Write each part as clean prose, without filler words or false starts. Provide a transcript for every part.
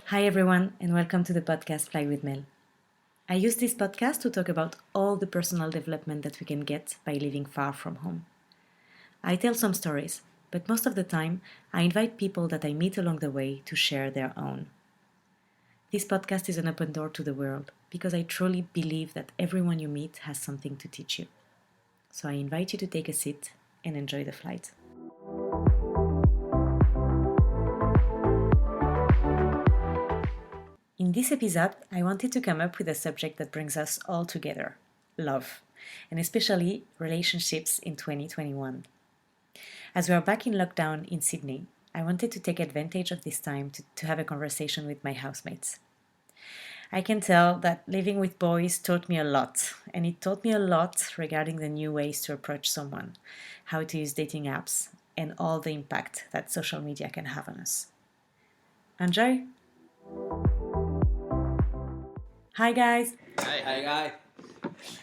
Hi everyone, and welcome to the podcast Fly with Mel. I use this podcast to talk about all the personal development that we can get by living far from home. I tell some stories, but most of the time I invite people that I meet along the way to share their own. This podcast is an open door to the world because I truly believe that everyone you meet has something to teach you. So I invite you to take a seat and enjoy the flight. In this episode, I wanted to come up with a subject that brings us all together, love, and especially relationships in 2021. As we are back in lockdown in Sydney, I wanted to take advantage of this time to have a conversation with my housemates. I can tell that living with boys taught me a lot, and it taught me a lot regarding the new ways to approach someone, how to use dating apps, and all the impact that social media can have on us. Enjoy! Hi guys! Hi, guy.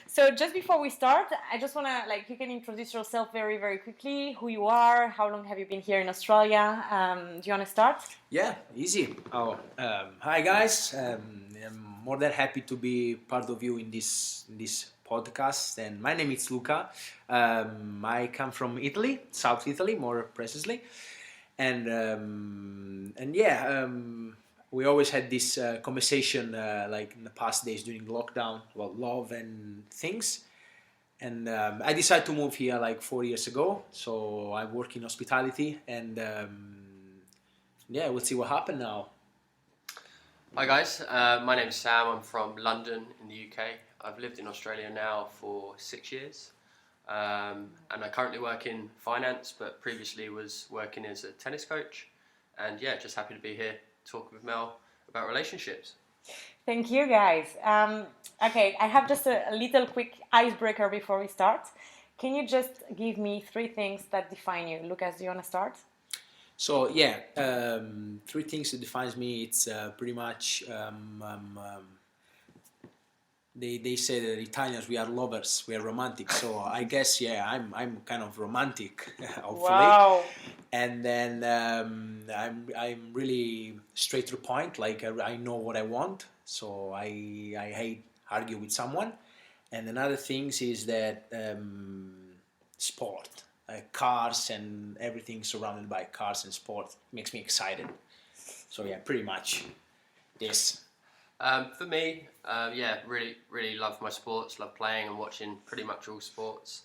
So just before we start, I just want to, you can introduce yourself very, very quickly, who you are, how long have you been here in Australia? Do you want to start? Yeah, easy. Hi, guys. I'm more than happy to be part of you in this podcast. And my name is Luca. I come from Italy, South Italy, more precisely. We always had this conversation like in the past days during lockdown about love and things. And I decided to move here like 4 years ago. So I work in hospitality, and we'll see what happens now. Hi guys, my name is Sam. I'm from London in the UK. I've lived in Australia now for 6 years, and I currently work in finance, but previously was working as a tennis coach. And yeah, just happy to be here talking with Mel about relationships. Thank you, guys. Okay, I have just a little quick icebreaker before we start. Can you just give me 3 things that define you? Lucas, do you want to start? So 3 things that defines me. It's pretty much they say that Italians, we are lovers, we are romantic. So I guess I'm kind of romantic, hopefully. Wow. And then I'm really straight to the point. Like I know what I want, so I hate argue with someone. And another things is that sport, cars and everything surrounded by cars and sport makes me excited. So yeah, pretty much this. For me, really love my sports, love playing and watching pretty much all sports.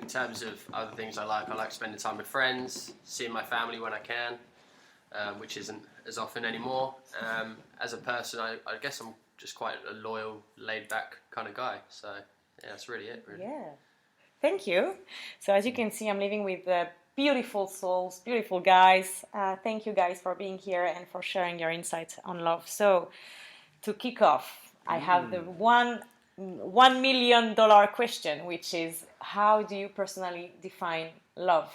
In terms of other things I like spending time with friends, seeing my family when I can, which isn't as often anymore. As a person, I guess I'm just quite a loyal, laid-back kind of guy. So yeah, that's really it, really. Yeah. Thank you. So as you can see, I'm living with beautiful souls, beautiful guys. Thank you guys for being here and for sharing your insights on love. So to kick off, I have the $1 million question, which is, how do you personally define love?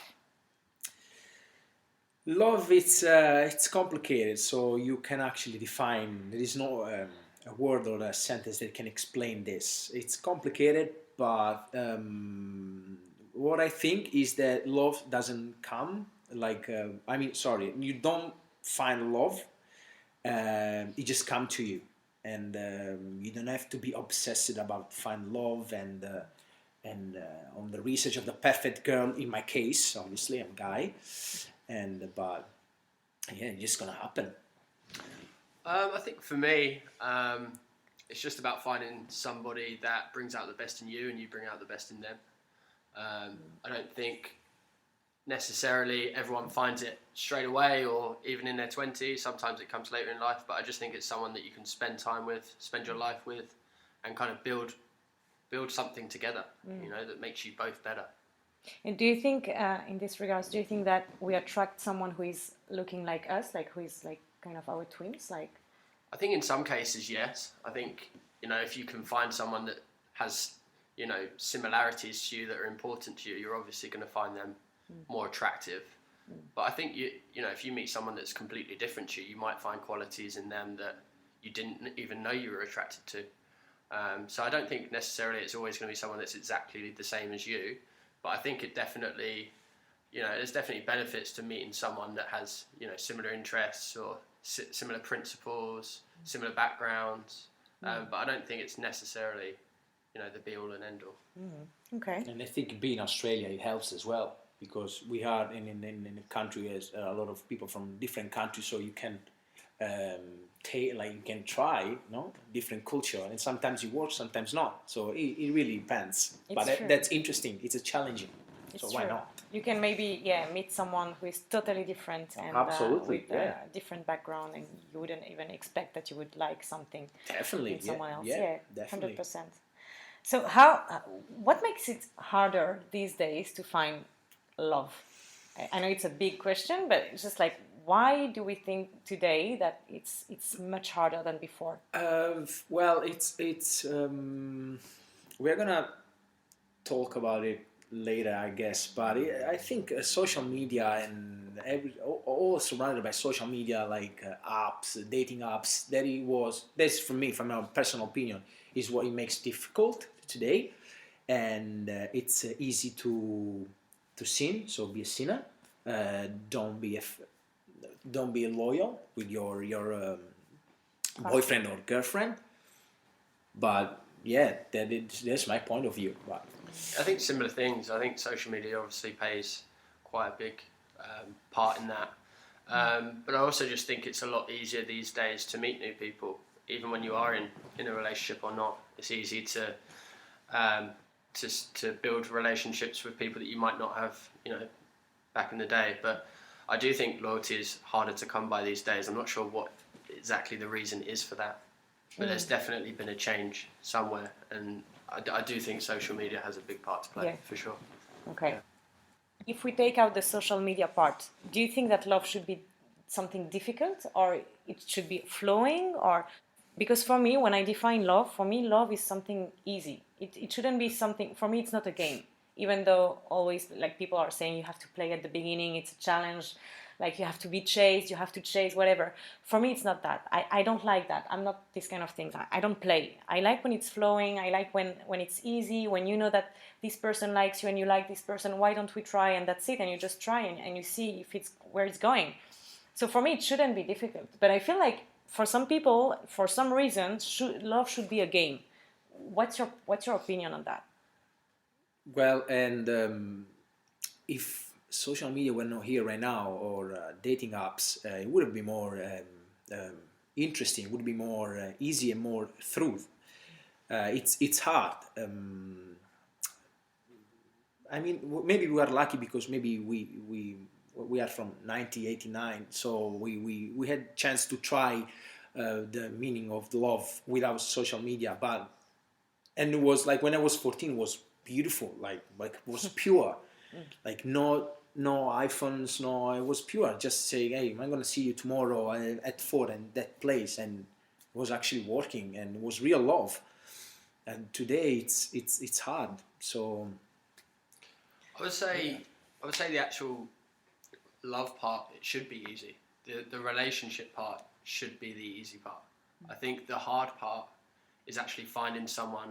Love, it's complicated, so you can actually define. There is no a word or a sentence that can explain this. It's complicated, but what I think is that love doesn't come you don't find love. It just comes to you, and you don't have to be obsessed about find love and on the research of the perfect girl. In my case, obviously, I'm a guy. But it's just gonna happen. I think for me, it's just about finding somebody that brings out the best in you and you bring out the best in them. I don't think necessarily everyone finds it straight away or even in their 20s. Sometimes it comes later in life, but I just think it's someone that you can spend time with, spend your life with, and kind of build something together, that makes you both better. And do you think, in this regards, do you think that we attract someone who is looking like us, like who is like kind of our twins? Like, I think in some cases, yes. I think, if you can find someone that has, similarities to you that are important to you, you're obviously going to find them more attractive. But I think, if you meet someone that's completely different to you, you might find qualities in them that you didn't even know you were attracted to. So I don't think necessarily it's always going to be someone that's exactly the same as you. But I think it definitely, there's definitely benefits to meeting someone that has, similar interests or similar principles, similar backgrounds, but I don't think it's necessarily, the be all and end all. Okay. And I think being Australia, it helps as well, because we are in a country as a lot of people from different countries, so you can you can try, different culture, and sometimes it works, sometimes not. So it really depends. It's But true. that's interesting. It's a challenging. It's So why true. not? You can maybe meet someone who is totally different and Absolutely, with yeah. a different background, and you wouldn't even expect that you would like something Definitely, in someone else. yeah, definitely. 100%. So what makes it harder these days to find love? I know it's a big question, but it's just like, why do we think today that it's much harder than before? Well, it's we're gonna talk about it later, I guess. But I think social media and all surrounded by social media, like apps, dating apps, that's for me, from my personal opinion, is what it makes difficult today, and it's easy to sin. So be a sinner. Don't be loyal with your boyfriend or girlfriend. But yeah, that's my point of view. But I think similar things. I think social media obviously plays quite a big part in that. But I also just think it's a lot easier these days to meet new people, even when you are in a relationship or not. It's easy to build relationships with people that you might not have, back in the day. But I do think loyalty is harder to come by these days. I'm not sure what exactly the reason is for that, but there's definitely been a change somewhere, and I do think social media has a big part to play, for sure. Okay. Yeah. If we take out the social media part, do you think that love should be something difficult, or it should be flowing? Or because for me, when I define love, for me love is something easy. It shouldn't be something, for me it's not a game. Even though always, like, people are saying you have to play at the beginning, it's a challenge, like you have to be chased, you have to chase, whatever. For me it's not that. I don't like that. I'm not this kind of thing. I don't play. I like when it's flowing. I like when it's easy, when you know that this person likes you and you like this person, why don't we try, and that's it, and you just try and you see if it's where it's going. So for me it shouldn't be difficult, but I feel like for some people, for some reason, love should be a game. What's your opinion on that? well, and if social media were not here right now, or dating apps, it would be more interesting. It would be more easy and more truth. It's hard. I mean, maybe we are lucky because maybe we are from 1989, so we had chance to try the meaning of the love without social media. And it was like when I was 14, it was beautiful, like it was pure, like no iPhones, no, it was pure. Just saying, hey, I'm gonna see you tomorrow at 4 in that place, and it was actually working, and it was real love. And today it's hard. So I would say the actual love part, it should be easy. The relationship part should be the easy part. I think the hard part is actually finding someone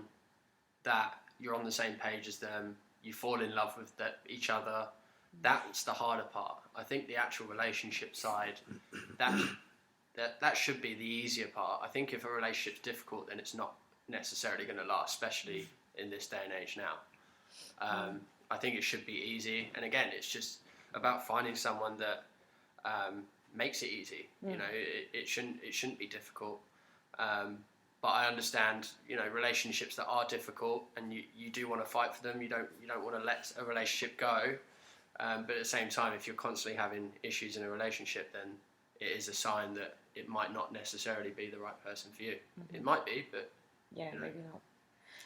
that you're on the same page as them, you fall in love with each other. That's the harder part. I think the actual relationship side, that should be the easier part. I think if a relationship's difficult, then it's not necessarily going to last, especially in this day and age now. I think it should be easy, and again, it's just about finding someone that makes it easy. It shouldn't be difficult. But I understand, relationships that are difficult, and you do want to fight for them. You don't want to let a relationship go. But at the same time, if you're constantly having issues in a relationship, then it is a sign that it might not necessarily be the right person for you. It might be, but Maybe not.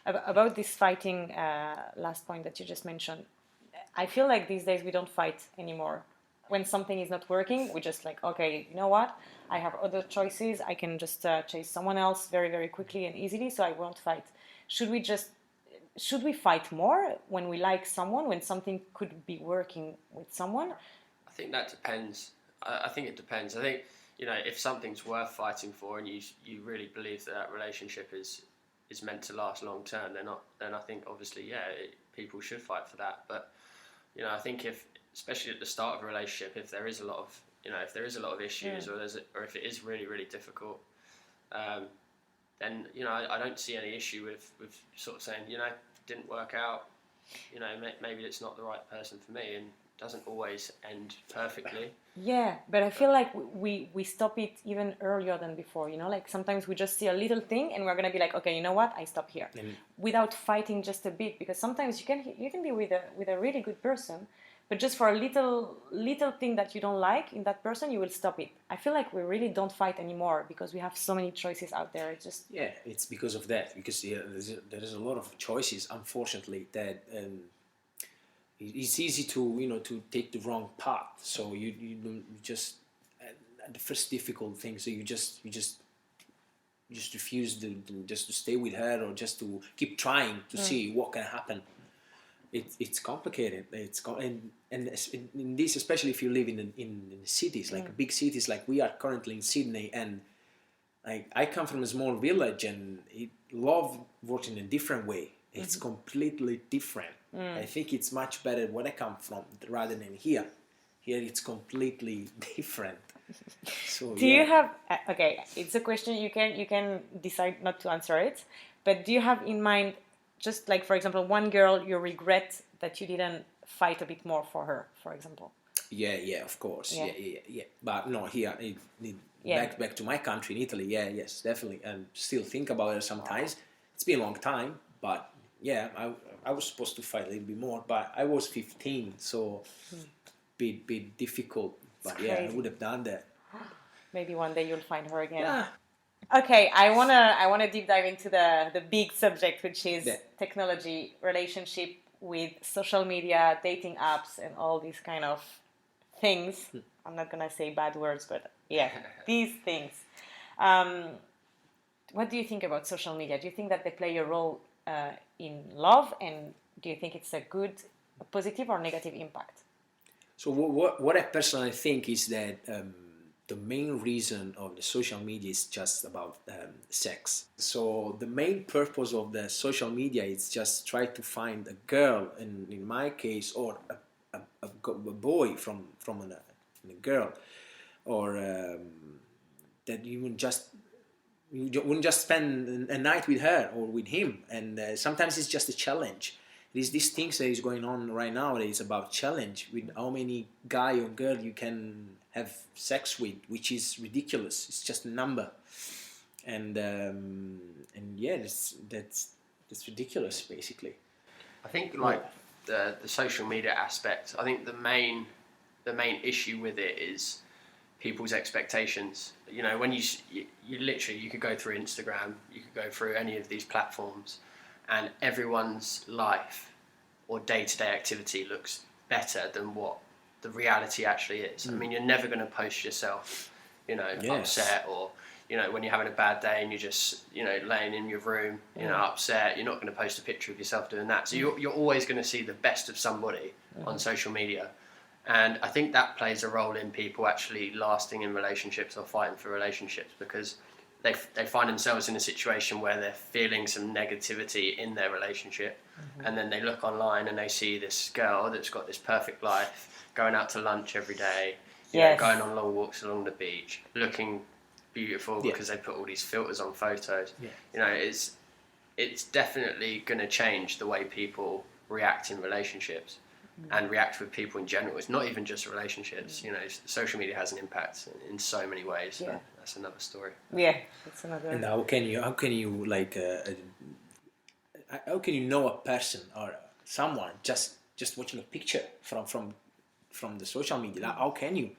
About this fighting, last point that you just mentioned, I feel like these days we don't fight anymore. When something is not working, we just like, okay, you know what? I have other choices. I can just chase someone else very, very quickly and easily, so I won't fight. Should we fight more when we like someone, when something could be working with someone? I think that depends. I think it depends. I think, if something's worth fighting for, and you really believe that relationship is meant to last long term, then I think obviously, people should fight for that. But I think especially at the start of a relationship, if there is a lot of you know, if there is a lot of issues or if it is really, really difficult, then, you know, I don't see any issue with sort of saying, you know, didn't work out, you know, maybe it's not the right person for me, and doesn't always end perfectly. Yeah, but I feel like we stop it even earlier than before, you know, like sometimes we just see a little thing and we're gonna be like, okay, you know what, I stop here, without fighting just a bit, because sometimes you can be with a really good person, but just for a little thing that you don't like in that person, you will stop it. I feel like we really don't fight anymore because we have so many choices out there. It's just it's because of that, because there is a lot of choices, unfortunately, that it's easy to, you know, to take the wrong path. So you just at the first difficult thing, so you just refuse to stay with her, or just to keep trying to see what can happen. It's complicated. And in this, especially if you live in cities, like big cities, like we are currently in Sydney, and I come from a small village, and love works in a different way. It's completely different. I think it's much better where I come from rather than here. Here it's completely different. So do you have okay, it's a question, you can decide not to answer it, but do you have in mind, just like for example, one girl you regret that you didn't fight a bit more for her, for example? Yeah, of course. Yeah. But no, here, back to my country in Italy. Yeah, yes, definitely. And still think about it sometimes. It's been a long time, but yeah, I was supposed to fight a little bit more, but I was 15, so bit difficult. But It's yeah, I crazy. would have done that. Maybe one day you'll find her again. Yeah. Okay, I wanna deep dive into the big subject, which is Yeah. technology, relationship with social media, dating apps, and all these kind of things. I'm not gonna say bad words, but yeah, these things. What do you think about social media? Do you think that they play a role in love, and do you think it's a positive or negative impact? So what I personally think is that the main reason of the social media is just about sex. So the main purpose of the social media is just try to find a girl, in my case, or a boy from a girl, or that you wouldn't just spend a night with her or with him, and sometimes it's just a challenge. There's these things that is going on right now that is about challenge, with how many guy or girl you can have sex with, which is ridiculous. It's just a number, and yeah, that's ridiculous, basically. I think like the social media aspect, I think the main issue with it is people's expectations. You know, when you literally, you could go through Instagram, you could go through any of these platforms, and everyone's life or day-to-day activity looks better than what the reality actually is. I mean, you're never going to post yourself, you know, upset, or, you know, when you're having a bad day and you're just, you know, laying in your room, you know, upset, you're not going to post a picture of yourself doing that. So you're always going to see the best of somebody on social media. And I think that plays a role in people actually lasting in relationships or fighting for relationships, because they find themselves in a situation where they're feeling some negativity in their relationship, and then they look online and they see this girl that's got this perfect life, going out to lunch every day, you know, going on long walks along the beach, looking beautiful because they put all these filters on photos. You know, it's definitely going to change the way people react in relationships and react with people in general. It's not even just relationships. You know, social media has an impact in so many ways. But that's another story. Yeah, that's another. And how can you like how can you know a person or someone just watching a picture from the social media? How can you?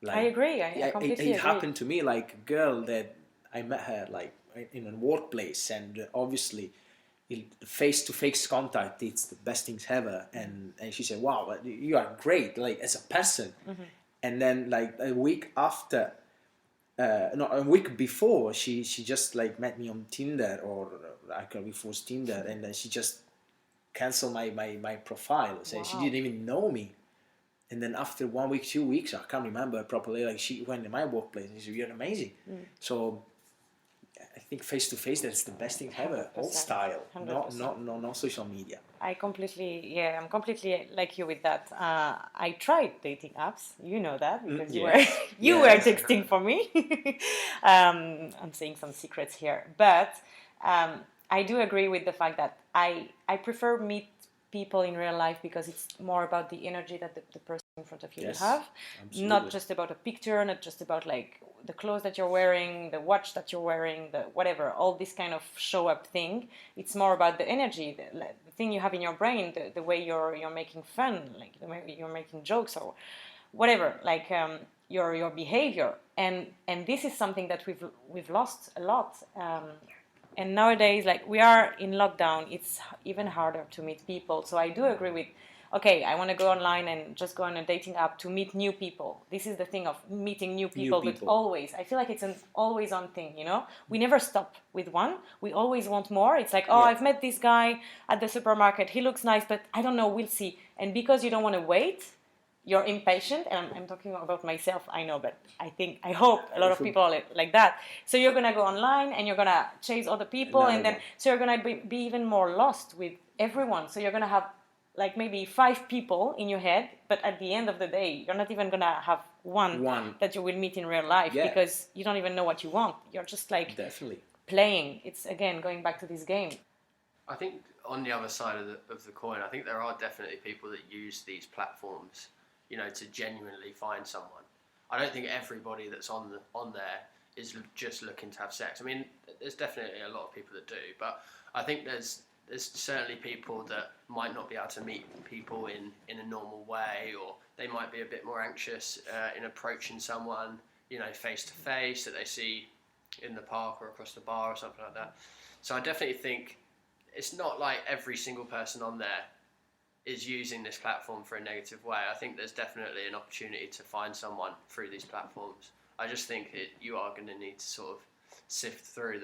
Like, I agree. I completely it agree. happened to me, like a girl that I met her like in a workplace, and obviously face-to-face contact, it's the best things ever, and she said, wow, you are great, like as a person. And then like a week after, no, a week before, she just like met me on Tinder, or like before Tinder, and then she just canceled my profile, saying she didn't even know me. And then after 1 week, 2 weeks, I can't remember properly, like she went to my workplace and she said, you're amazing. So I think face to face, that's the best thing ever. Old 100%, style, 100%. not social media. I'm completely like you with that. I tried dating apps, you know that, because you Yeah. were you Yeah. were texting for me. I'm saying some secrets here, but I do agree with the fact that I prefer meet people in real life because it's more about the energy that the person in front of you Yes, will have, absolutely. not just about a picture, not just about like the clothes that you're wearing, the watch that you're wearing, the whatever, all this kind of show up thing. It's more about the energy, the thing you have in your brain, the way you're making fun, like the way you're making jokes or whatever, like your behavior, and this is something that we've lost a lot. And nowadays, like we are in lockdown, it's even harder to meet people. So I do agree with, okay, I want to go online and just go on a dating app to meet new people. This is the thing of meeting new people, but always, I feel like it's an always on thing, you know? We never stop with one. We always want more. It's like, oh, Yeah. I've met this guy at the supermarket. He looks nice, but I don't know, we'll see. And because you don't want to wait, you're impatient, and I'm talking about myself, I know, but I hope a lot of people are like that. So you're gonna go online and you're gonna chase other people, and then so you're gonna be even more lost with everyone. So you're gonna have like maybe 5 people in your head, but at the end of the day, you're not even gonna have one that you will meet in real life, because you don't even know what you want. You're just like Definitely playing. It's again going back to this game. I think on the other side of the coin, I think there are definitely people that use these platforms, you know, to genuinely find someone. I don't think everybody that's on there is just looking to have sex. I mean, there's definitely a lot of people that do, but I think there's certainly people that might not be able to meet people in a normal way, or they might be a bit more anxious in approaching someone, you know, face to face that they see in the park or across the bar or something like that. So I definitely think it's not like every single person on there is using this platform for a negative way. I think there's definitely an opportunity to find someone through these platforms. I just think you are going to need to sort of sift through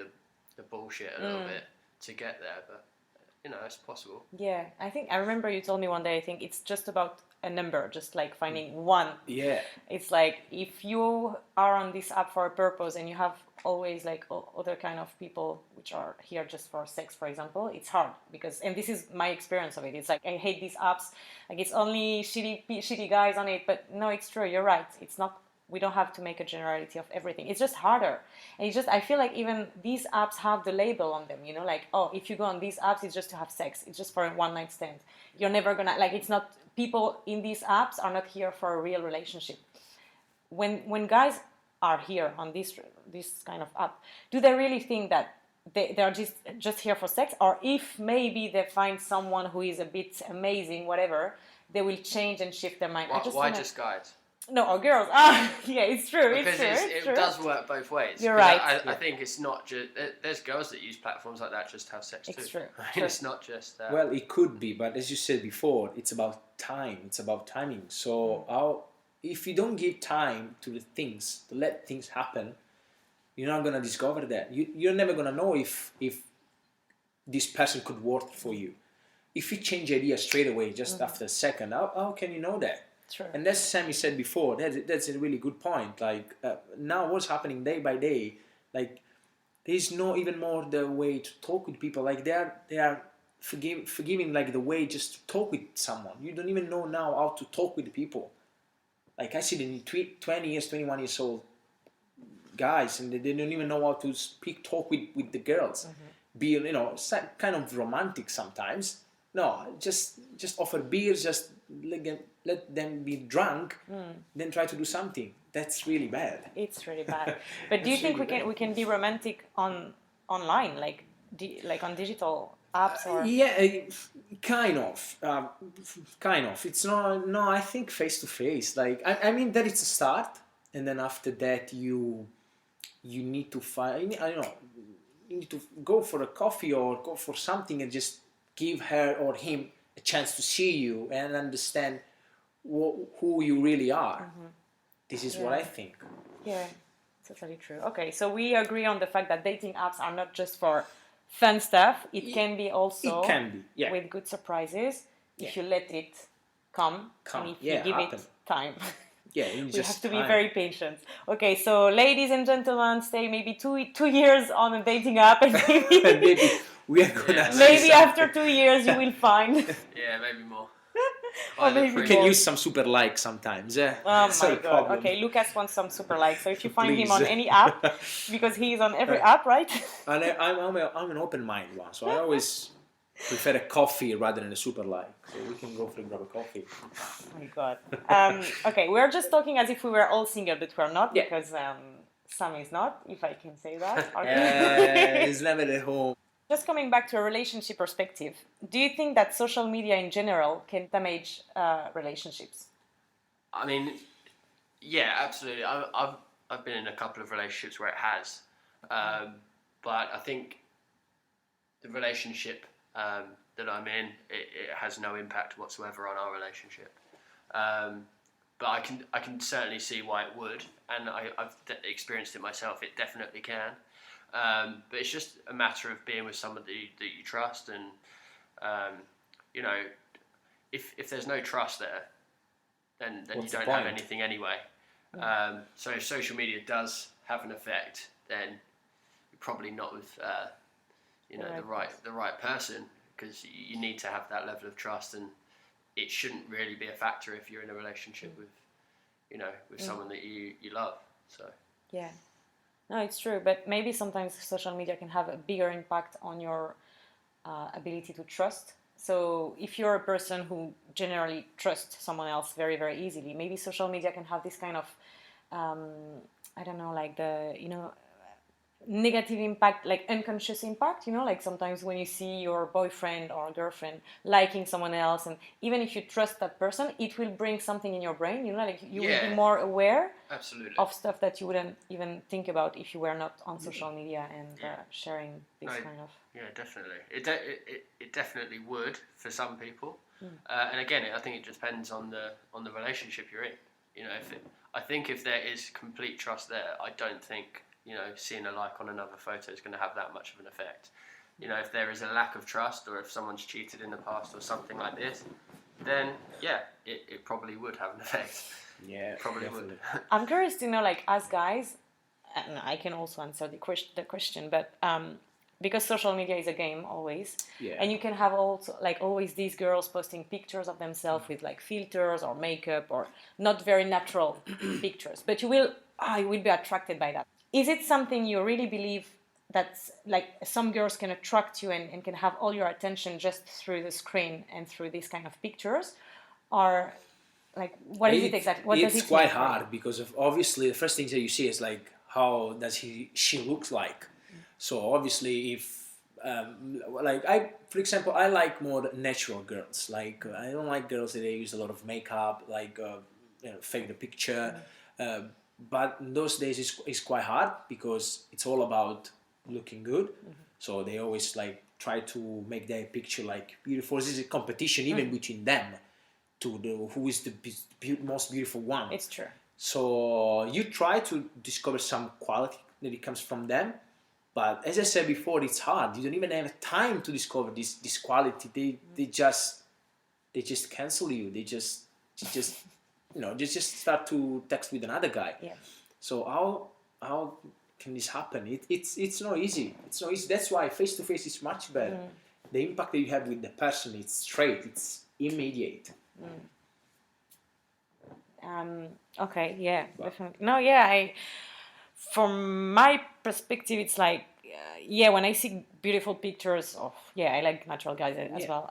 the bullshit a little bit to get there, but you know, it's possible. Yeah, I remember you told me one day, I think it's just about a number, just like finding one. Yeah. It's like if you are on this app for a purpose and you have always like other kind of people which are here just for sex, for example, it's hard because, and this is my experience of it, it's like I hate these apps, like it's only shitty guys on it, but no, it's true, you're right, it's not, we don't have to make a generality of everything. It's just harder. And it's just, I feel like even these apps have the label on them, you know, like, oh, if you go on these apps, it's just to have sex. It's just for a one night stand. You're never gonna, like, it's not, people in these apps are not here for a real relationship. When guys are here on this kind of app, do they really think that they're just here for sex? Or if maybe they find someone who is a bit amazing, whatever, they will change and shift their mind? Why just guys? No, or girls. Ah, yeah, it's true. Because it's true. It does work both ways. You're right. I think it's not just... There's girls that use platforms like that just to have sex too. It's true. It's not just... Well, it could be, but as you said before, it's about time. It's about timing. So if you don't give time to the things, to let things happen, you're not going to discover that. You're never going to know if this person could work for you. If you change idea straight away, just after a second, how can you know that? True. And that's Sammy said before. That's a really good point. Like now, what's happening day by day? Like there's no even more the way to talk with people. Like they are forgiving like the way just to talk with someone. You don't even know now how to talk with people. Like I see the 20 years, 21 years old guys, and they don't even know how to talk with the girls. Be, you know, kind of romantic sometimes. No, just offer beers, just let them be drunk, then try to do something. That's really bad. It's really bad. But do you think we can be romantic online, like on digital apps or? Yeah, kind of. It's not. No, I think face to face. Like I mean that it's a start, and then after that you need to find. I don't know. You need to go for a coffee or go for something and just give her or him a chance to see you and understand who you really are. This is what I think. Yeah, totally true. Okay, so we agree on the fact that dating apps are not just for fun stuff. It can be also with good surprises if you let it come and if you give it time. Yeah, you We just have to be time. very patient. Okay, so ladies and gentlemen, stay maybe two years on a dating app, and maybe, And maybe we are gonna Yeah, see maybe some- after 2 years you will find, Yeah, maybe more. or Buy the maybe We free. can more. use some super like sometimes. Oh That's my not a god. problem. Okay, Lucas wants some super likes. So if you find him Please. on any app, because he's on every app, right? And I'm an open mind one, so I always prefer a coffee rather than a super like. So we can go for grab a coffee. Oh my god. Okay, we're just talking as if we were all single, but we're not, Yeah. because Sam is not, if I can say that. Okay. It's never at home. Just coming back to a relationship perspective, do you think that social media in general can damage relationships? I mean, yeah, absolutely. I've been in a couple of relationships where it has, but I think the relationship that I'm in, it has no impact whatsoever on our relationship. But I can certainly see why it would, and I've experienced it myself. It definitely can. But it's just a matter of being with somebody that you trust, and you know, if there's no trust there, then you What's the don't have point? anything anyway. So if social media does have an effect, then you're probably not with the right person, because you need to have that level of trust, and it shouldn't really be a factor if you're in a relationship with someone that you love. So Yeah. No, it's true, but maybe sometimes social media can have a bigger impact on your ability to trust. So if you're a person who generally trusts someone else very, very easily, maybe social media can have this kind of, I don't know, like negative impact, like unconscious impact, like sometimes when you see your boyfriend or girlfriend liking someone else, and even if you trust that person, it will bring something in your brain, like you will be more aware absolutely of stuff that you wouldn't even think about if you were not on social media and sharing this kind of. Yeah, definitely. It definitely would for some people, and again, I think it depends on the relationship you're in. I think if there is complete trust there, I don't think seeing a like on another photo is going to have that much of an effect. If there is a lack of trust, or if someone's cheated in the past or something like this, then yeah, it probably would have an effect. Yeah, Probably definitely. would. I'm curious to know, like, as guys, and I can also answer the question, but because social media is a game always, and you can have also like always these girls posting pictures of themselves with like filters or makeup or not very natural pictures, but you will be attracted by that. Is it something you really believe that's like some girls can attract you and can have all your attention just through the screen and through these kind of pictures, or like what is it exactly? What does it It's quite mean for you? hard because of obviously the first things that you see is like how does she looks like. So obviously if for example, I like more natural girls. Like I don't like girls that they use a lot of makeup, like fake the picture. But in those days it's quite hard because it's all about looking good. So they always like try to make their picture like beautiful. This is a competition even between them to who is the most beautiful one. It's true. So you try to discover some quality that it comes from them, but as I said before, it's hard. You don't even have time to discover this quality. They just cancel you. They just start to text with another guy. Yeah. So how can this happen? It's not easy. It's not easy. That's why face to face is much better. The impact that you have with the person, it's straight. It's immediate. Okay, yeah, definitely. No, yeah, from my perspective, it's like, when I see beautiful pictures of, I like natural guys as well.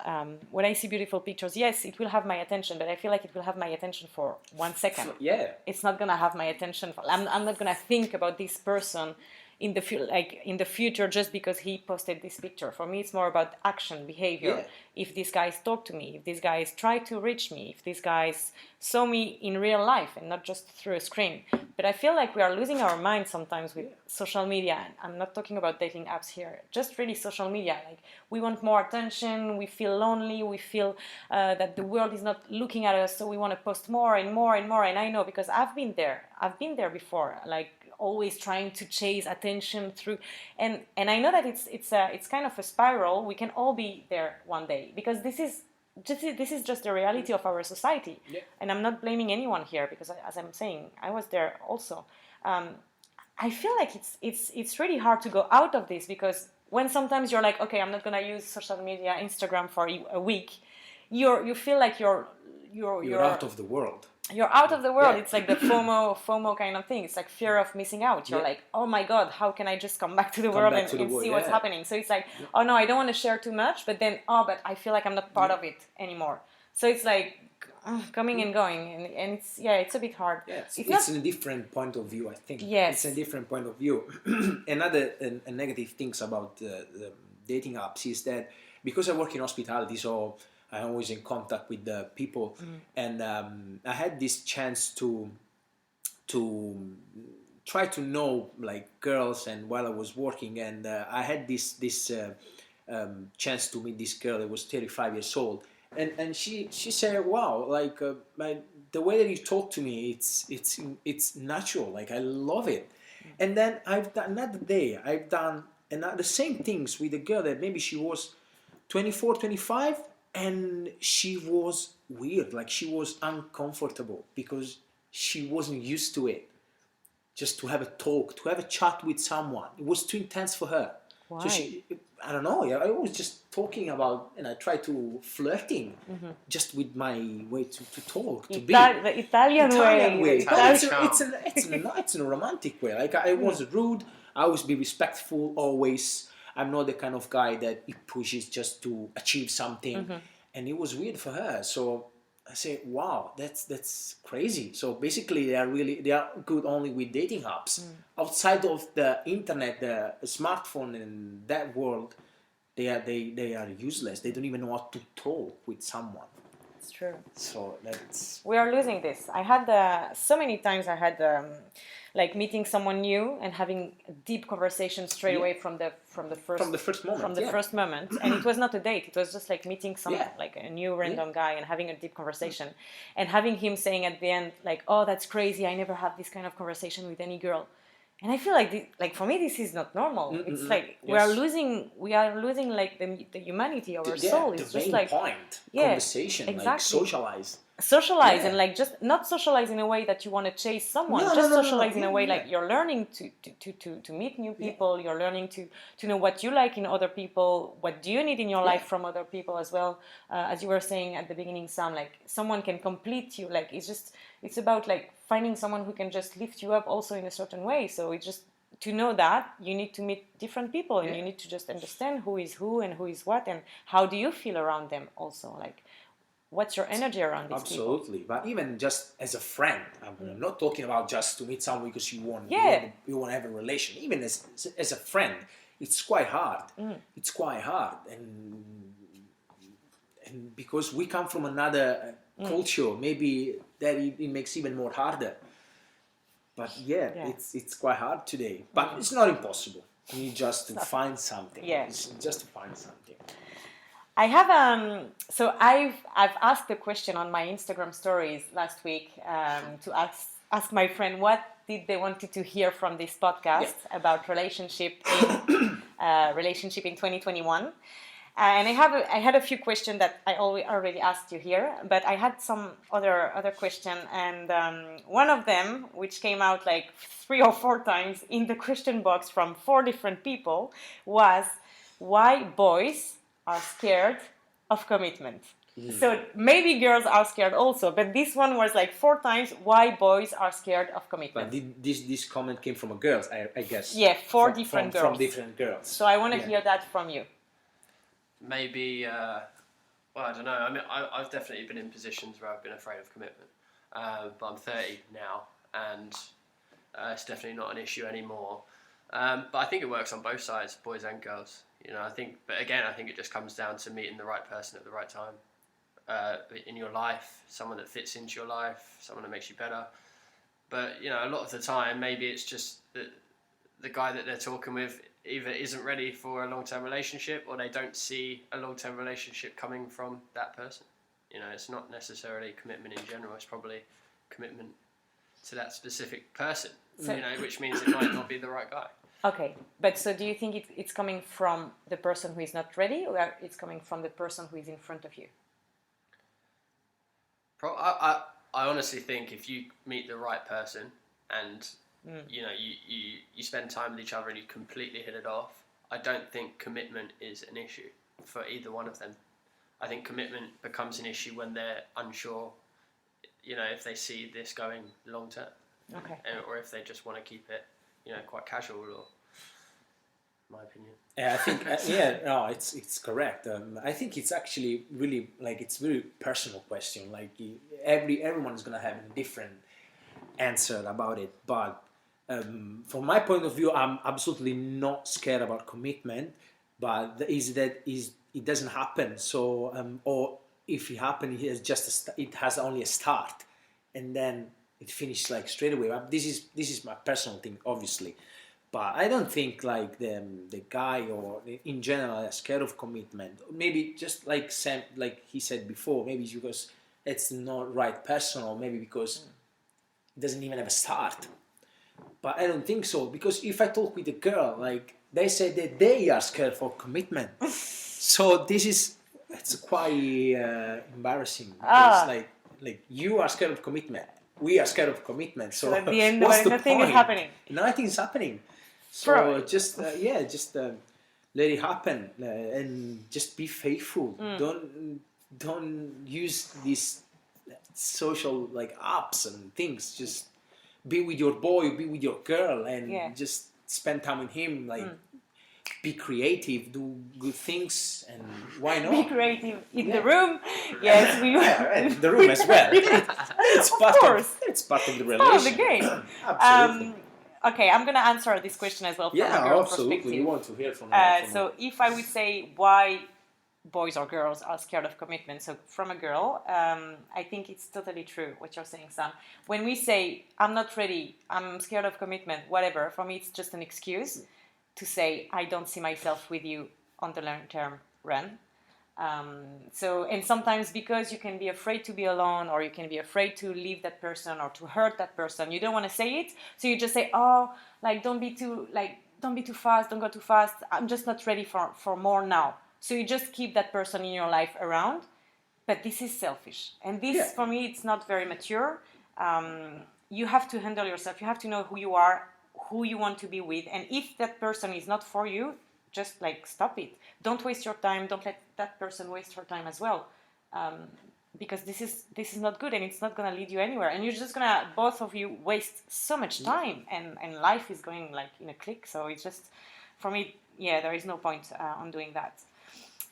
When I see beautiful pictures, yes, it will have my attention, but I feel like it will have my attention for 1 second. Yeah. It's not gonna have my attention for. I'm not gonna think about this person in the future just because he posted this picture. For me, it's more about action, behavior. Yeah. If these guys talk to me, if these guys try to reach me, if these guys saw me in real life and not just through a screen. But I feel like we are losing our mind sometimes with social media. And I'm not talking about dating apps here, just really social media. Like, we want more attention, we feel lonely, we feel that the world is not looking at us, so we want to post more and more and more. And I know because I've been there before, like always trying to chase attention through, and I know that it's kind of a spiral. We can all be there one day because this is this is just the reality of our society. Yeah. And I'm not blaming anyone here, because as I'm saying, I was there also. I feel like it's really hard to go out of this, because when sometimes you're like, okay, I'm not gonna use social media, Instagram for a week, you feel like you're out of the world. You're out of the world. Yeah. It's like the FOMO kind of thing. It's like fear of missing out. You're Yeah. like, oh my God, how can I just come back to the world and see what's happening? So it's like, oh no, I don't want to share too much, but then, but I feel like I'm not part of it anymore. So it's like coming and going, and it's a bit hard. Yeah, it's a different point of view, I think. Yes. It's a different point of view. Another negative things about the dating apps is that because I work in hospitality, so I'm always in contact with the people, and I had this chance to try to know like girls, and while I was working, and I had this chance to meet this girl that was 35 years old, and she said, wow, like the way that you talk to me, it's natural, like I love it. And then I've done the same things with a girl that maybe she was 24, 25, and she was weird, like she was uncomfortable because she wasn't used to it. Just to have a talk, to have a chat with someone, it was too intense for her. Why? So I don't know. I was just talking about, and I tried to flirting, just with my way to talk, to be the Italian way. But it's in a romantic way. Like I wasn't rude. I always be respectful. Always. I'm not the kind of guy that it pushes just to achieve something. And it was weird for her. So I say, wow, that's crazy. So basically, they are good only with dating apps. Outside of the internet, the smartphone, and that world, they are useless. They don't even know how to talk with someone. It's true. So we are losing this. I had so many times I had like meeting someone new and having a deep conversation straight away from the first moment, and it was not a date. It was just like meeting like a new random guy and having a deep conversation, and having him saying at the end like, oh, that's crazy, I never have this kind of conversation with any girl. And I feel like for me this is not normal. It's like we are losing like the humanity of our soul. It's the just main like point. Conversation, exactly. Like socialize and like just not socialize in a way that you want to chase someone. Socialize in a way like you're learning to meet new people. You're learning to know what you like in other people. What do you need in your life from other people as well? As you were saying at the beginning, Sam, like someone can complete you. Like it's about like finding someone who can just lift you up also in a certain way. So it's just to know that you need to meet different people, and you need to just understand who is who and who is what, and how do you feel around them also, like what's your energy around these people. Absolutely. But even just as a friend, I'm not talking about just to meet someone because you want to have a relation. Even as a friend, it's quite hard. It's quite hard, and because we come from another culture, maybe that it makes even more harder. But it's quite hard today. But it's not impossible. You need just to find something. It's just to find something. I have so I've asked a question on my Instagram stories last week to ask my friend what did they wanted to hear from this podcast about relationship in 2021. And I had a few questions that I already asked you here, but I had some other question, and one of them, which came out like 3 or 4 times in the question box from 4 different people, was why boys are scared of commitment. So maybe girls are scared also, but this one was like 4 times why boys are scared of commitment. But this comment came from a girl, I guess. Yeah, 4 different girls. From different girls. So I want to hear that from you. Maybe, well, I don't know. I mean, I've definitely been in positions where I've been afraid of commitment. But I'm 30 now, and it's definitely not an issue anymore. But I think it works on both sides, boys and girls. You know, I think it just comes down to meeting the right person at the right time in your life, someone that fits into your life, someone that makes you better. But, you know, a lot of the time, maybe it's just that the guy that they're talking with either isn't ready for a long-term relationship, or they don't see a long-term relationship coming from that person. You know, it's not necessarily commitment in general, it's probably commitment to that specific person, so, you know, which means it might not be the right guy. Okay, but so do you think it's coming from the person who is not ready, or it's coming from the person who is in front of you? I honestly think if you meet the right person and you spend time with each other and you completely hit it off, I don't think commitment is an issue for either one of them. I think commitment becomes an issue when they're unsure, if they see this going long term, or if they just want to keep it, quite casual, or my opinion. Yeah, I think no, it's correct. I think it's actually really it's very personal question. Like everyone is gonna have a different answer about it. But from my point of view, I'm absolutely not scared about commitment. But it doesn't happen. So or if it happens, it has only a start, and then it finishes like straight away. This is my personal thing, obviously. But I don't think like the guy or in general are scared of commitment. Maybe just like Sam, like he said before, maybe it's because it's not right person, or maybe because it doesn't even have a start. But I don't think so, because if I talk with a girl, like they say that they are scared for commitment. So it's quite embarrassing. Because like you are scared of commitment. We are scared of commitment. So at the end, what's the nothing point? is happening. Nothing is happening. So Probably. just let it happen and just be faithful. Don't use these social like apps and things. Just be with your boy, be with your girl, and just spend time with him. Like be creative, do good things, and why not? Be creative in the room. Yes, we. In the room as well. It's part of the relationship. Part of the game. Absolutely. Okay, I'm gonna answer this question as well from a girl absolutely. perspective. We want to hear from So if I would say why boys or girls are scared of commitment, so from a girl, I think it's totally true what you're saying, Sam. When we say I'm not ready, I'm scared of commitment, whatever, for me it's just an excuse to say I don't see myself with you on the long-term run. And sometimes because you can be afraid to be alone, or you can be afraid to leave that person or to hurt that person, you don't want to say it, so you just say, oh, like don't be too fast, don't go too fast, I'm just not ready for more now. So you just keep that person in your life around, but this is selfish, and this for me it's not very mature. You have to handle yourself, you have to know who you are, who you want to be with, and if that person is not for you, just like stop it. Don't waste your time. Don't let that person waste her time as well, because this is not good, and it's not gonna lead you anywhere. And you're just gonna, both of you, waste so much time, and life is going like in a click. So it's just, for me, there is no point on doing that.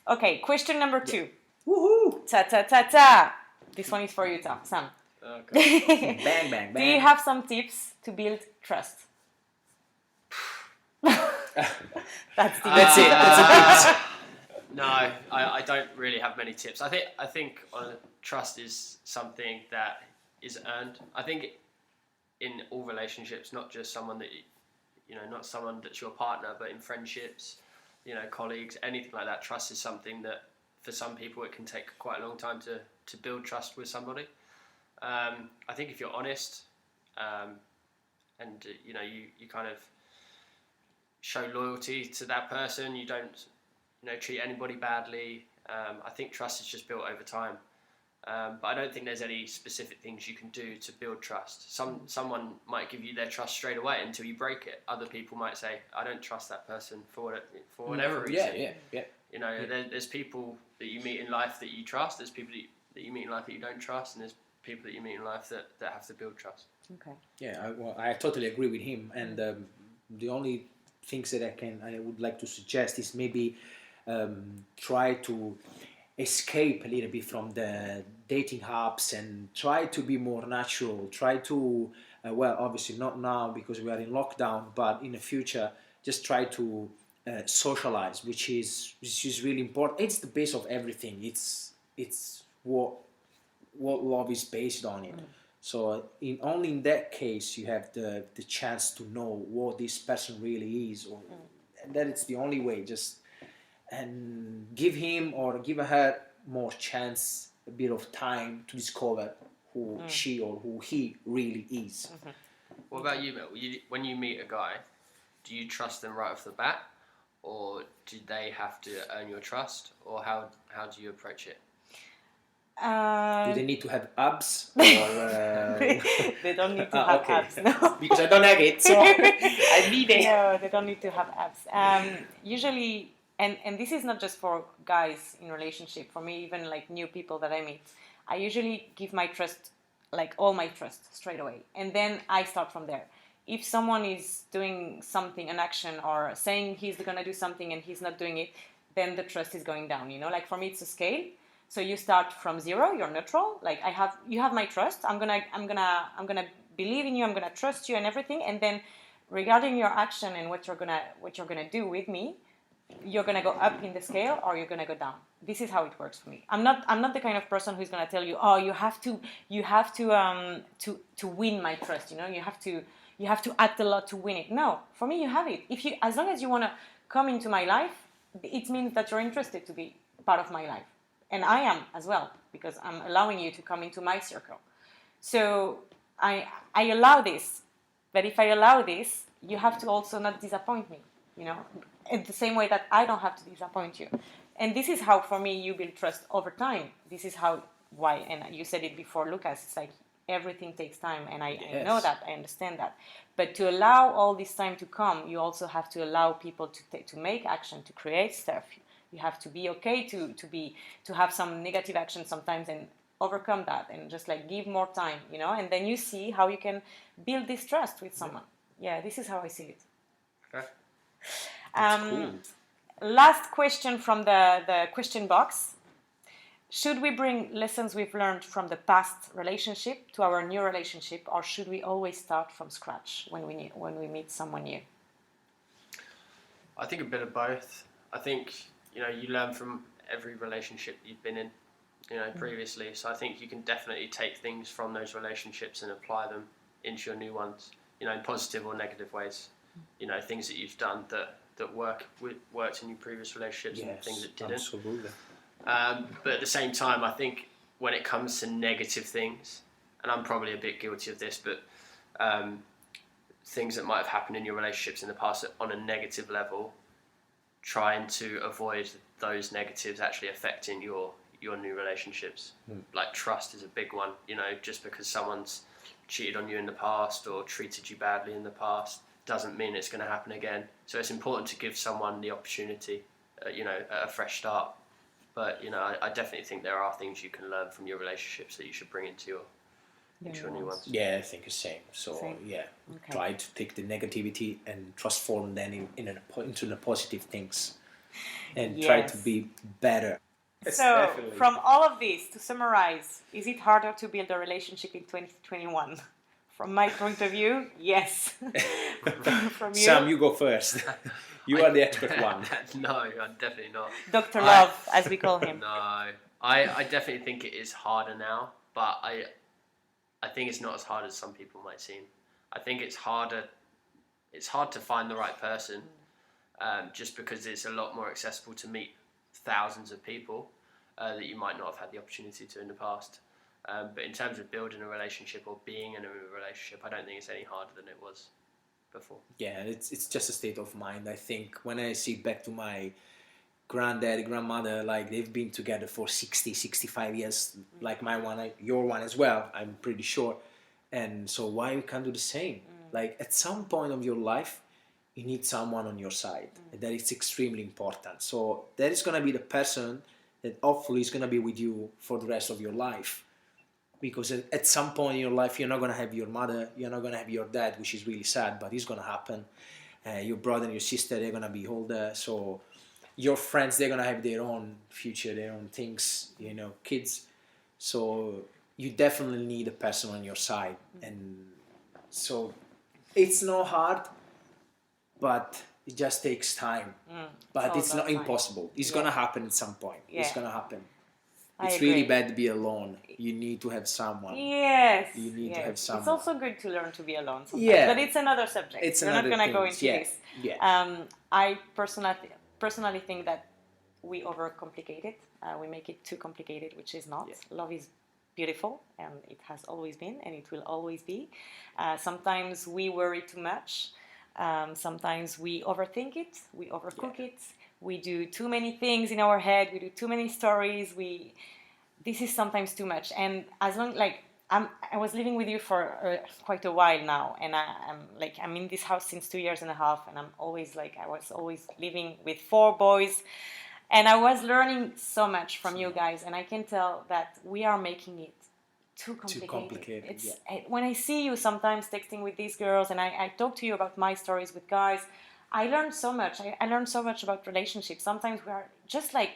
Okay, question number 2. Woohoo! Ta ta ta ta. This one is for you, Sam. Okay. Bang bang bang. Do you have some tips to build trust? That's it. That's it. No, I don't really have many tips. I think trust is something that is earned. I think in all relationships, not just someone that not someone that's your partner, but in friendships, colleagues, anything like that. Trust is something that for some people it can take quite a long time to build trust with somebody. I think if you're honest, and you kind of show loyalty to that person, you don't treat anybody badly, I think trust is just built over time. But I don't think there's any specific things you can do to build trust. Someone might give you their trust straight away until you break it. Other people might say, I don't trust that person for whatever reason. There's people that you meet in life that you trust, there's people that you meet in life that you don't trust, and there's people that you meet in life that have to build trust. Okay. Yeah, I totally agree with him, and the only things that I would like to suggest is maybe try to escape a little bit from the dating apps and try to be more natural. Try to obviously not now because we are in lockdown, but in the future just try to socialize, which is really important. It's the base of everything. It's what love is based on it. So only in that case you have the chance to know what this person really is, and that it's the only way. Just and give him or give her more chance, a bit of time to discover who she or who he really is. Mm-hmm. What about you, Mel? When you meet a guy, do you trust them right off the bat, or do they have to earn your trust, or how do you approach it? Do they need to have abs? Or, they don't need to have okay. abs, no. Because I don't have it, so I need it. No, they don't need to have abs. Usually, and this is not just for guys in relationship, for me, even like new people that I meet, I usually give my trust, like all my trust straight away. And then I start from there. If someone is doing something, an action, or saying he's going to do something and he's not doing it, then the trust is going down, you know? Like for me, it's a scale. So you start from 0, you're neutral. Like you have my trust. I'm gonna believe in you. I'm gonna trust you and everything. And then, regarding your action and what you're gonna do with me, you're gonna go up in the scale or you're gonna go down. This is how it works for me. I'm not the kind of person who's gonna tell you, oh, you have to win my trust. You know, you have to act a lot to win it. No, for me, you have it. As long as you wanna come into my life, it means that you're interested to be part of my life. And I am as well, because I'm allowing you to come into my circle. So I allow this. But if I allow this, you have to also not disappoint me, you know, in the same way that I don't have to disappoint you. And this is how, for me, you build trust over time. This is why, and you said it before, Lucas, it's like everything takes time. And I know that, I understand that. But to allow all this time to come, you also have to allow people to make action, to create stuff. You have to be okay to have some negative action sometimes and overcome that and just like give more time, you know, and then you see how you can build this trust with someone. Yeah, this is how I see it. Okay. Cool. Last question from the question box. Should we bring lessons we've learned from the past relationship to our new relationship, or should we always start from scratch when we meet someone new? I think a bit of both. I think, you know, you learn from every relationship you've been in, you know, previously. So I think you can definitely take things from those relationships and apply them into your new ones, you know, in positive or negative ways. You know, things that you've done that worked in your previous relationships, and things that didn't. Absolutely. But at the same time, I think when it comes to negative things, and I'm probably a bit guilty of this, but things that might have happened in your relationships in the past on a negative level, trying to avoid those negatives actually affecting your new relationships. Like trust is a big one, you know, just because someone's cheated on you in the past or treated you badly in the past doesn't mean it's going to happen again. So it's important to give someone the opportunity, you know, a fresh start. But, you know, I definitely think there are things you can learn from your relationships that you should bring into your new ones. Yeah, I think the same. So, try to take the negativity and transform them into the positive things and try to be better. So, from all of this, to summarize, is it harder to build a relationship in 2021? From my point of view, yes. From you? Sam, you go first. You are the expert one. No, I'm definitely not. Dr. Love, as we call him. No, I definitely think it is harder now, but I think it's not as hard as some people might seem. I think it's hard to find the right person, just because it's a lot more accessible to meet thousands of people that you might not have had the opportunity to in the past. But in terms of building a relationship or being in a relationship, I don't think it's any harder than it was before. Yeah, it's just a state of mind. I think when I see back to my granddad, grandmother, like they've been together for 60, 65 years, like my one, your one as well, I'm pretty sure. And so why we can't do the same? Like at some point of your life, you need someone on your side. That is extremely important. So that is going to be the person that hopefully is going to be with you for the rest of your life. Because at some point in your life, you're not going to have your mother, you're not going to have your dad, which is really sad, but it's going to happen. Your brother and your sister, they're going to be older. So your friends, they're going to have their own future, their own things, you know, kids. So you definitely need a person on your side. And so it's not hard, but it just takes time. But it's not impossible. It's going to happen at some point. It's going to happen. It's really bad to be alone. You need to have someone. Yes. You need to have someone. It's also good to learn to be alone sometimes. Yeah. But it's another subject. We're not going to go into this. Yeah. I personally think that we overcomplicate it. We make it too complicated, which is not. Love is beautiful, and it has always been, and it will always be. Sometimes we worry too much. Sometimes we overthink it. We overcook it. We do too many things in our head. We do too many stories. this is sometimes too much. And as long like I was living with you for quite a while now, and I'm in this house since 2 years and a half, and I was always living with 4 boys, and I was learning so much from you guys, and I can tell that we are making it too complicated. When I see you sometimes texting with these girls, and I talk to you about my stories with guys, I learned so much. I learned so much about relationships. Sometimes we are just like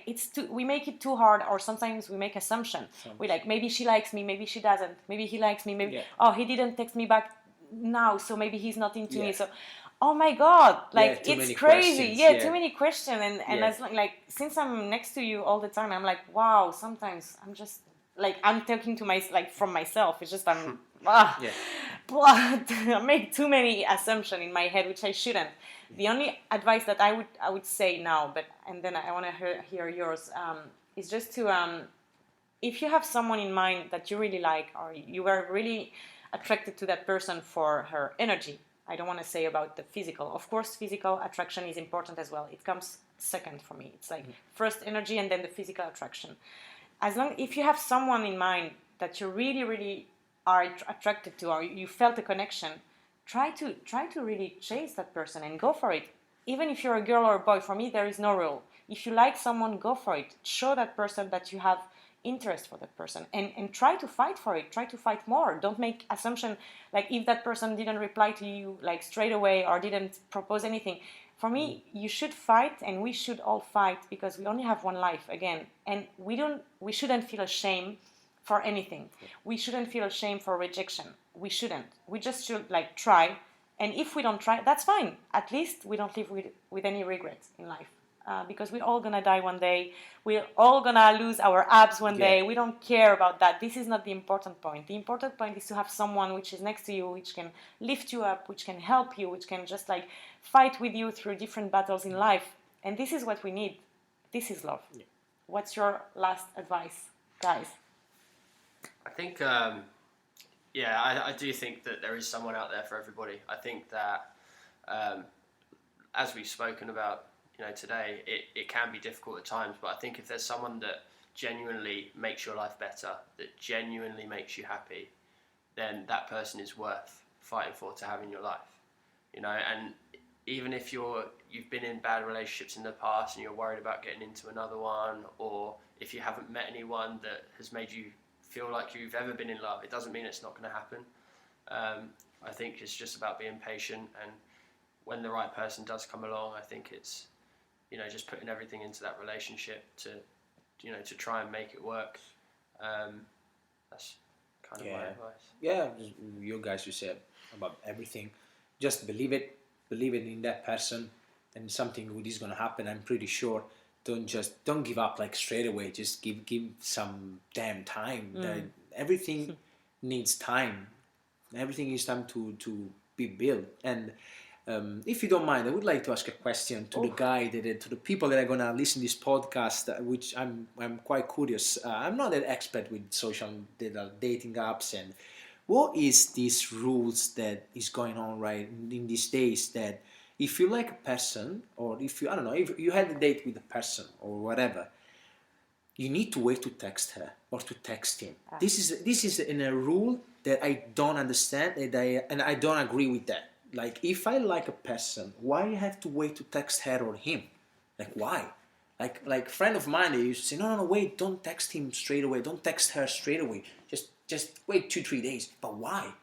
we make it too hard, or sometimes we make assumption. We like, maybe she likes me, maybe she doesn't, maybe he likes me, maybe he didn't text me back now, so maybe he's not into me. So, oh my God, like it's crazy. Too many questions. And as like since I'm next to you all the time, I'm like, wow. Sometimes I'm just like, I'm talking to from myself. It's just but I make too many assumptions in my head, which I shouldn't. The only advice that I would say now, and then I want to hear yours, is just to if you have someone in mind that you really like, or you were really attracted to that person for her energy. I don't want to say about the physical. Of course, physical attraction is important as well. It comes second for me. It's like first energy and then the physical attraction. If you have someone in mind that you really, really are attracted to, or you felt a connection, try to really chase that person and go for it. Even if you're a girl or a boy, for me there is no rule. If you like someone, go for it. Show that person that you have interest for that person, and try to fight for it. Try to fight more. Don't make assumption like if that person didn't reply to you like straight away or didn't propose anything. For me, you should fight, and we should all fight, because we only have one life again, and we shouldn't feel ashamed for anything. We shouldn't feel ashamed for rejection. We shouldn't. We just should like try, and if we don't try, that's fine. At least we don't live with any regrets in life, because we're all gonna die one day. We're all gonna lose our abs one day. We don't care about that. This is not the important point. The important point is to have someone which is next to you, which can lift you up, which can help you, which can just like fight with you through different battles in life. And this is what we need. This is love. What's your last advice, guys? I think I do think that there is someone out there for everybody. I think that as we've spoken about today, it can be difficult at times, but I think if there's someone that genuinely makes your life better, that genuinely makes you happy, then that person is worth fighting for to have in your life. And even if you've been in bad relationships in the past and you're worried about getting into another one, or if you haven't met anyone that has made you feel like you've ever been in love, it doesn't mean it's not going to happen. I think it's just about being patient, and when the right person does come along, I think it's just putting everything into that relationship to try and make it work. That's kind of my advice. You guys, you said about everything. Just believe it in that person, and something good is going to happen. I'm pretty sure. Don't give up like straight away. Just give some damn time. Everything needs time. Everything needs time to be built. And if you don't mind, I would like to ask a question to to the people that are gonna listen to this podcast, which I'm quite curious. I'm not an expert with social dating apps, and what is these rules that is going on right in these days, that if you like a person, or if you had a date with a person or whatever, you need to wait to text her or to text him. This is in a rule that I don't understand, and I don't agree with that. Like, if I like a person, why you have to wait to text her or him? Like, why? Like friend of mine, they used to say, no, wait, don't text him straight away, don't text her straight away. Just wait 2-3 days. But why?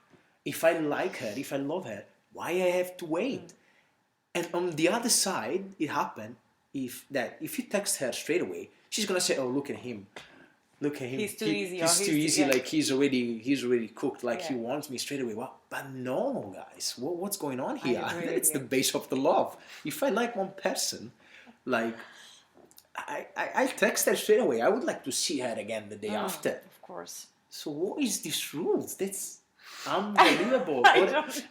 If I like her, if I love her, why I have to wait? And on the other side, it happened if you text her straight away, she's gonna say, "Oh, look at him, He's too easy. He's too easy. Like he's already cooked. Like he wants me straight away." Well, but no, guys, what's going on here? It's the base of the love. If I like one person, like I text her straight away. I would like to see her again the day after. Of course. So what is these rules? That's unbelievable.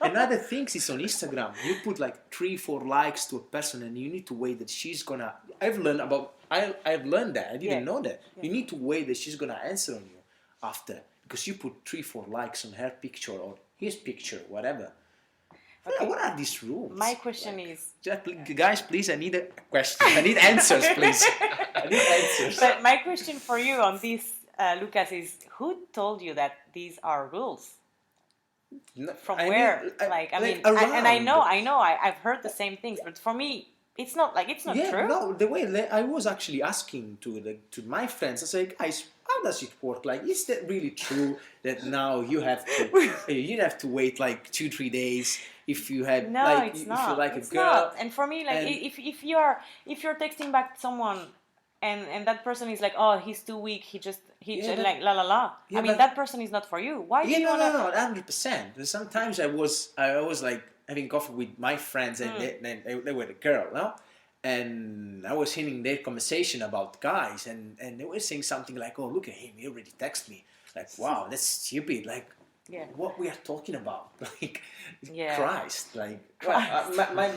Another thing is on Instagram, you put like 3-4 likes to a person, and you need to wait that she's gonna. I've learned that. I didn't know that. You need to wait that she's gonna answer on you after, because you put 3-4 likes on her picture or his picture, whatever. Okay. What are these rules? My question is, guys, please, I need a question. I need answers, please. I need answers. But my question for you on this Lucas, is who told you that these are rules? From I where? mean, I mean, around. I've heard the same things, but for me, it's not Yeah, true. no, the way I was actually asking to my friends, I say, guys, how does it work? Like, is that really true that now you have to wait like 2-3 days if you had No, like it's if not. you like It's a girl? not. And for me, like and- if you're texting back someone and that person is like, oh, he's too weak. He Yeah, just but- like la la la. yeah, I mean, but- that person is not for you. Why do Yeah, you no, wanna? no, no, 100%. Sometimes I was like having coffee with my friends, and they were a girl, no? And I was hearing their conversation about guys, and they were saying something like, "Oh, look at him! He already texted me." Like, wow, that's stupid. Like, Yeah. what we are talking about? Like, Yeah. Christ! Like,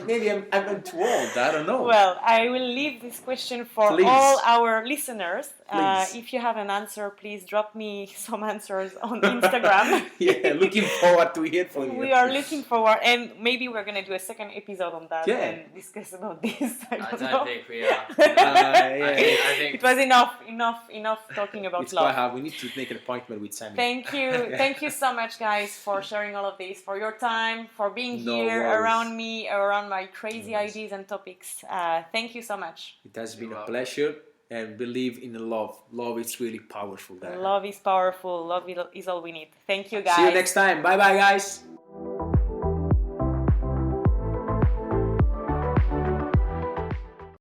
maybe I'm too old. I don't know. Well, I will leave this question for Please. all our listeners. Please. If you have an answer, please drop me some answers on Instagram. Yeah, looking forward to hear from you. We are looking forward, and maybe we're gonna do a second episode on that Yeah. and discuss about this. I I don't don't know. think we are. Yeah. I think It was enough talking about It's quite love. hard. We need to make an appointment with Sammy. Thank you so much, guys, for sharing all of this, for your time, for being No here worries. around me, around my crazy No worries. ideas and topics. Thank you so much. It has been You're a welcome. pleasure, and believe in love. Love is really powerful. Guys. Love is powerful. Love is all we need. Thank you, guys. See you next time. Bye bye, guys.